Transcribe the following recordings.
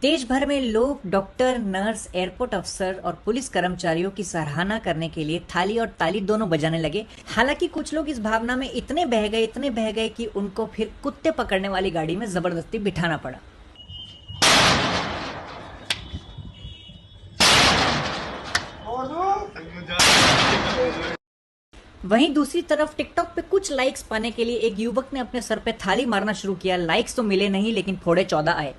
देश भर में लोग डॉक्टर, नर्स, एयरपोर्ट अफसर और पुलिस कर्मचारियों की सराहना करने के लिए थाली और ताली दोनों बजाने लगे। हालांकि कुछ लोग इस भावना में इतने बह गए कि उनको फिर कुत्ते पकड़ने वाली गाड़ी में जबरदस्ती बिठाना पड़ा। वहीं दूसरी तरफ टिकटॉक पे कुछ लाइक्स पाने के लिए एक युवक ने अपने सर पे थाली मारना शुरू किया। लाइक्स तो मिले नहीं, लेकिन फोड़े 14 आए।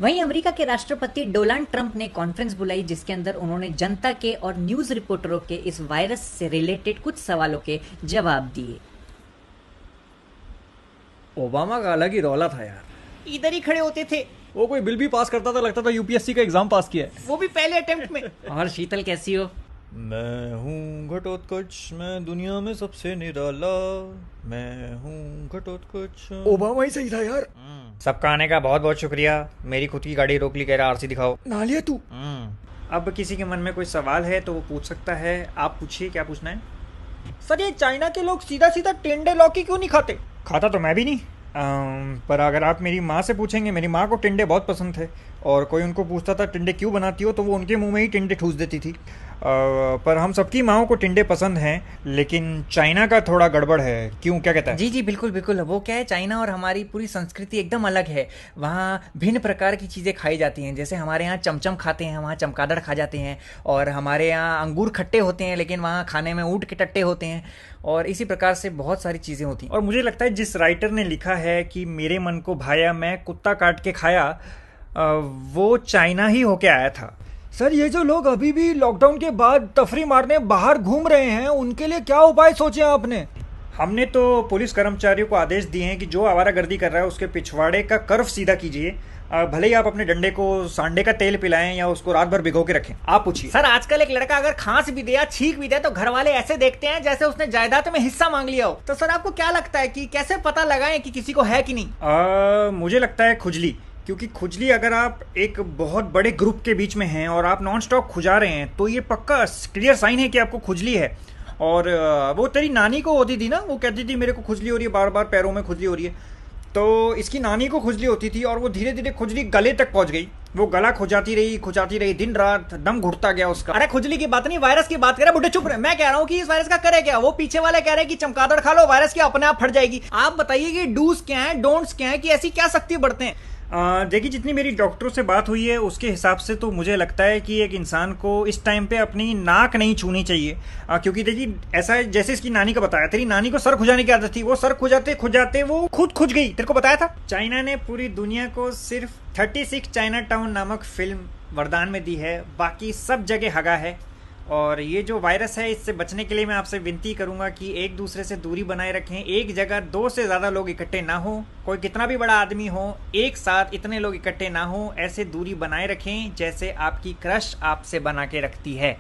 वहीं अमेरिका के राष्ट्रपति डोनाल्ड ट्रंप ने कॉन्फ्रेंस बुलाई, जिसके अंदर उन्होंने जनता के और न्यूज रिपोर्टरों के इस वायरस से रिलेटेड कुछ सवालों के जवाब दिए। ओबामा का अलग ही रौला था यार। इधर ही खड़े होते थे। वो कोई बिल भी पास करता था, लगता था यूपीएससी का एग्जाम पास किया है। वो भी पहले अटेम्प्ट में। और शीतल कैसी हो? मैं हूँ घटोत्कच, मैं दुनिया में सबसे निराला, मैं हूँ घटोत्कच। ओबामा ही सही था यार। सबका आने का बहुत बहुत शुक्रिया। मेरी खुद की गाड़ी रोक ली, कह रहा आरसी दिखाओ। ना लिया तू। अब किसी के मन में कोई सवाल है तो वो पूछ सकता है। आप पूछिए, क्या पूछना है? सर, ये चाइना के लोग सीधा सीधा टिंडे लौकी क्यों नहीं खाते? खाता तो मैं भी नहीं, पर अगर आप मेरी माँ से पूछेंगे, मेरी माँ को टिंडे बहुत पसंद थे और कोई उनको पूछता था टिंडे क्यों बनाती हो तो वो उनके मुंह में ही टिंडे ठूस देती थी। पर हम सबकी माँओं को टिंडे पसंद हैं, लेकिन चाइना का थोड़ा गड़बड़ है। क्यों, क्या कहता है? जी जी, बिल्कुल बिल्कुल। वो क्या है, चाइना और हमारी पूरी संस्कृति एकदम अलग है। वहाँ भिन्न प्रकार की चीज़ें खाई जाती हैं। जैसे हमारे यहाँ चमचम खाते हैं, वहाँ चमगादड़ खा जाते हैं। और हमारे यहाँ अंगूर खट्टे होते हैं, लेकिन वहाँ खाने में ऊँट के टट्टे होते हैं। और इसी प्रकार से बहुत सारी चीज़ें होती हैं। और मुझे लगता है जिस राइटर ने लिखा है कि मेरे मन को भाया, मैं कुत्ता काट के खाया, वो चाइना ही होके आया था। सर, ये जो लोग अभी भी लॉकडाउन के बाद तफरी मारने बाहर घूम रहे हैं, उनके लिए क्या उपाय सोचे आपने? हमने तो पुलिस कर्मचारियों को आदेश दिए हैं कि जो आवारागर्दी कर रहा है उसके पिछवाड़े का कर्व सीधा कीजिए। भले ही आप अपने डंडे को सांडे का तेल पिलाएं या उसको रात भर भिगो के रखें। आप पूछिए। सर, आजकल एक लड़का अगर खांस भी दे या छींक भी दे तो घर वाले ऐसे देखते हैं जैसे उसने जायदाद में हिस्सा मांग लिया हो। तो सर, आपको क्या लगता है कि कैसे पता लगाएं कि किसी को है कि नहीं? मुझे लगता है खुजली, क्योंकि खुजली अगर आप एक बहुत बड़े ग्रुप के बीच में हैं और आप नॉन स्टॉप खुजा रहे हैं तो ये पक्का क्लियर साइन है कि आपको खुजली है। और वो तेरी नानी को होती थी ना, वो कहती थी मेरे को खुजली हो रही है, बार बार पैरों में खुजली हो रही है। तो इसकी नानी को खुजली होती थी और वो धीरे धीरे खुजली गले तक पहुंच गई। वो गला खुजाती रही दिन रात, दम घुटता गया उसका। अरे खुजली की बात नहीं, वायरस की बात करे। बुढ़े चुप रहे। मैं कह रहा हूँ कि इस वायरस का करे क्या। वो पीछे वाले कह रहे हैं कि चमगादड़ खा लो, वायरस की अपने आप फट जाएगी। आप बताइए कि डूज क्या है, डोंट्स क्या है, कि ऐसी क्या सख्ती बढ़ते हैं? देखिए, जितनी मेरी डॉक्टरों से बात हुई है उसके हिसाब से तो मुझे लगता है कि एक इंसान को इस टाइम पे अपनी नाक नहीं छूनी चाहिए। क्योंकि देखिए, ऐसा है जैसे इसकी नानी को बताया, तेरी नानी को सर खुजाने की आदत थी, वो सर खुजाते खुजाते वो खुद खुज गई। तेरे को बताया था। चाइना ने पूरी दुनिया को सिर्फ 36 चाइना टाउन नामक फिल्म वरदान में दी है, बाकी सब जगह हगा है। और ये जो वायरस है, इससे बचने के लिए मैं आपसे विनती करूंगा कि एक दूसरे से दूरी बनाए रखें। एक जगह 2 से ज़्यादा लोग इकट्ठे ना हो। कोई कितना भी बड़ा आदमी हो, एक साथ इतने लोग इकट्ठे ना हो। ऐसे दूरी बनाए रखें जैसे आपकी क्रश आपसे बना के रखती है।